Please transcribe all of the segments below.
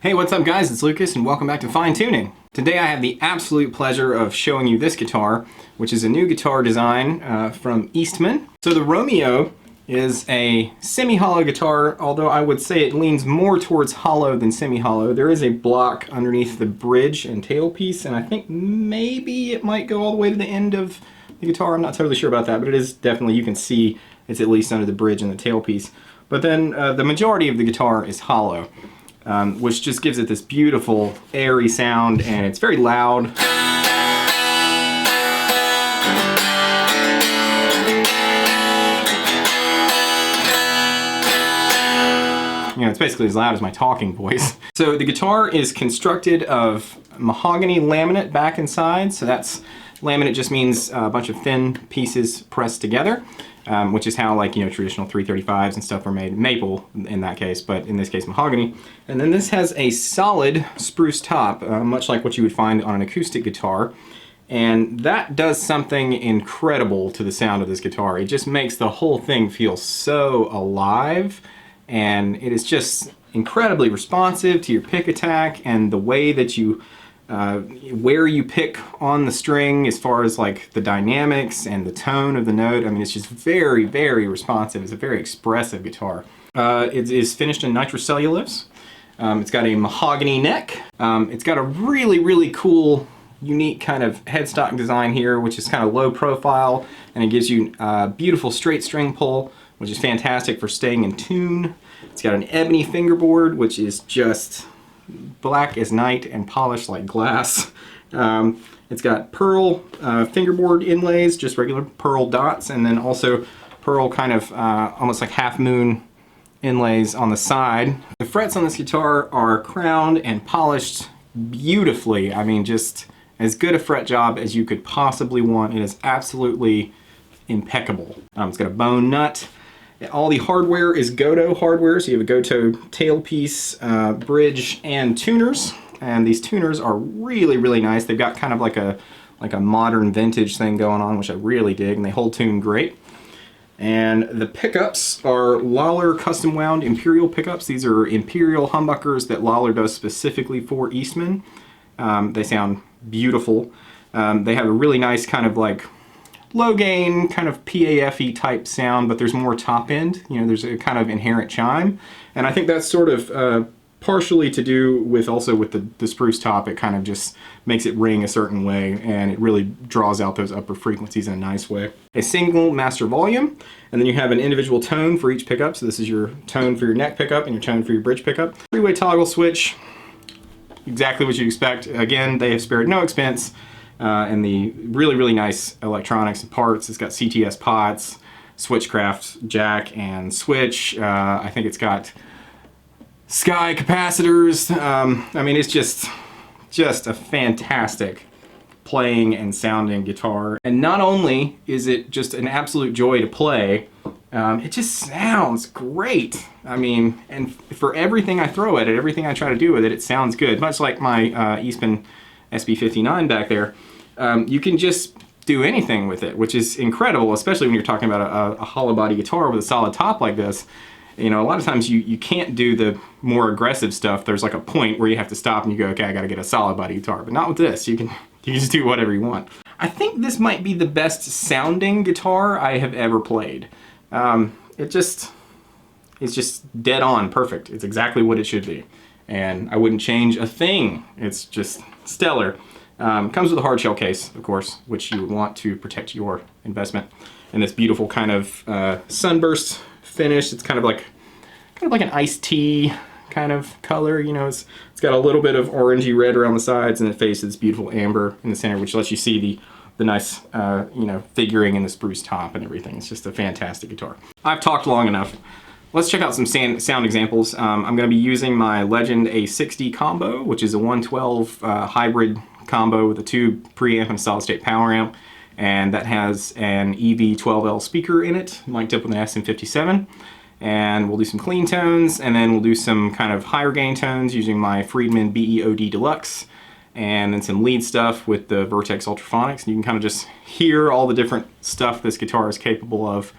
Hey, what's up guys? It's Lucas and welcome back to Fine Tuning. Today I have the absolute pleasure of showing you this guitar, which is a new guitar design from Eastman. So the Romeo is a semi-hollow guitar, although I would say it leans more towards hollow than semi-hollow. There is a block underneath the bridge and tailpiece, and I think maybe it might go all the way to the end of the guitar. I'm not totally sure about that, but it is definitely, you can see it's at least under the bridge and the tailpiece. But then the majority of the guitar is hollow. Which just gives it this beautiful airy sound, and it's very loud. You know, it's basically as loud as my talking voice. So the guitar is constructed of mahogany laminate back and sides. So that's laminate just means a bunch of thin pieces pressed together. Which is how, like, you know, traditional 335s and stuff are made. Maple in that case, but in this case mahogany. And then this has a solid spruce top, much like what you would find on an acoustic guitar. And that does something incredible to the sound of this guitar. It just makes the whole thing feel so alive, and it is just incredibly responsive to your pick attack and the way that you where you pick on the string as far as like the dynamics and the tone of the note. I mean, it's just very, very responsive. It's a very expressive guitar. It is finished in nitrocellulose. It's got a mahogany neck. It's got a really, really cool, unique kind of headstock design here, which is kind of low profile, and it gives you a beautiful straight string pull, which is fantastic for staying in tune. It's got an ebony fingerboard, which is just black as night and polished like glass. It's got pearl fingerboard inlays, just regular pearl dots, and then also pearl kind of almost like half moon inlays on the side. The frets on this guitar are crowned and polished beautifully. I mean, just as good a fret job as you could possibly want. It is absolutely impeccable. It's got a bone nut. All the hardware is Goto hardware, so you have a Goto tailpiece, bridge, and tuners. And these tuners are really, really nice. They've got kind of like a modern vintage thing going on, which I really dig, and they hold tune great. And the pickups are Lawler custom wound Imperial pickups. These are Imperial humbuckers that Lawler does specifically for Eastman. They sound beautiful. They have a really nice kind of like low gain, kind of PAF-y type sound, but there's more top end. You know, there's a kind of inherent chime. And I think that's sort of partially to do with also with the spruce top. It kind of just makes it ring a certain way, and it really draws out those upper frequencies in a nice way. A single master volume, and then you have an individual tone for each pickup. So this is your tone for your neck pickup and your tone for your bridge pickup. Three-way toggle switch, exactly what you'd expect. Again, they have spared no expense. And the really, really nice electronics and parts. It's got CTS pots, Switchcraft jack and switch. I think it's got Sky capacitors. I mean, it's just a fantastic playing and sounding guitar. And not only is it just an absolute joy to play, it just sounds great. I mean, and for everything I throw at it, everything I try to do with it, it sounds good. Much like my Eastman SB59 back there. You can just do anything with it, which is incredible, especially when you're talking about a hollow body guitar with a solid top like this. You know, a lot of times you can't do the more aggressive stuff. There's like a point where you have to stop and you go, okay, I gotta get a solid body guitar. But not with this. You can just do whatever you want. I think this might be the best sounding guitar I have ever played. It's just dead on perfect. It's exactly what it should be. And I wouldn't change a thing. It's just stellar. Comes with a hard shell case, of course, which you would want to protect your investment. And this beautiful kind of sunburst finish. It's kind of like an iced tea kind of color. You know, it's got a little bit of orangey red around the sides, and it faces beautiful amber in the center, which lets you see the nice you know, figuring in the spruce top and everything. It's just a fantastic guitar. I've talked long enough. Let's check out some sound examples. I'm going to be using my Legend A60 combo, which is a 112 hybrid combo with a tube preamp and a solid state power amp, and that has an EV12L speaker in it, mic'd up with an SM57. And we'll do some clean tones, and then we'll do some kind of higher gain tones using my Friedman BEOD Deluxe, and then some lead stuff with the Vertex Ultraphonics. And you can kind of just hear all the different stuff this guitar is capable of.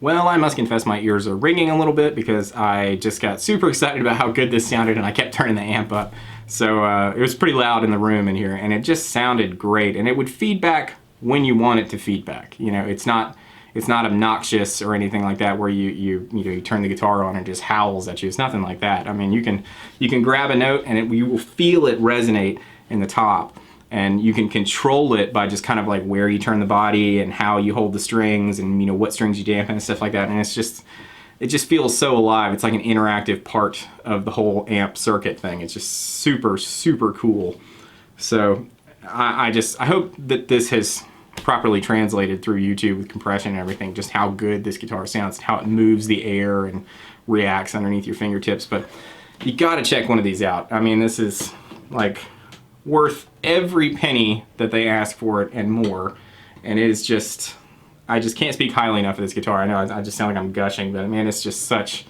Well, I must confess my ears are ringing a little bit because I just got super excited about how good this sounded and I kept turning the amp up. So it was pretty loud in the room in here and it just sounded great, and it would feedback when you want it to feedback. You know, it's not obnoxious or anything like that where you turn the guitar on and it just howls at you. It's nothing like that. I mean, you can grab a note and you will feel it resonate in the top. And you can control it by just kind of like where you turn the body and how you hold the strings and, you know, what strings you dampen and stuff like that. And it just feels so alive. It's like an interactive part of the whole amp circuit thing. It's just super, super cool. So I hope that this has properly translated through YouTube with compression and everything, just how good this guitar sounds and how it moves the air and reacts underneath your fingertips. But you gotta check one of these out. I mean, this is like worth every penny that they ask for it and more. And it is just, I just can't speak highly enough of this guitar. I know I just sound like I'm gushing, but man, it's just such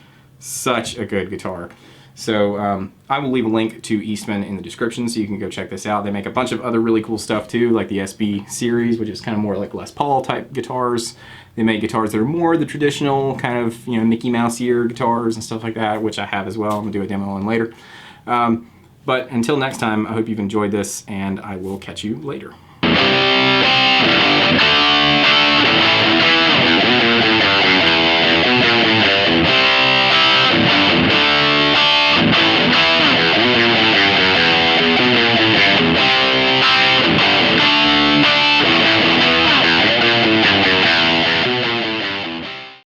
a good guitar. So I will leave a link to Eastman in the description so you can go check this out. They make a bunch of other really cool stuff too, like the SB series, which is kind of more like Les Paul type guitars. They make guitars that are more the traditional kind of, you know, Mickey Mouse ear guitars and stuff like that, which I have as well. I'm gonna do a demo on later. But until next time, I hope you've enjoyed this, and I will catch you later.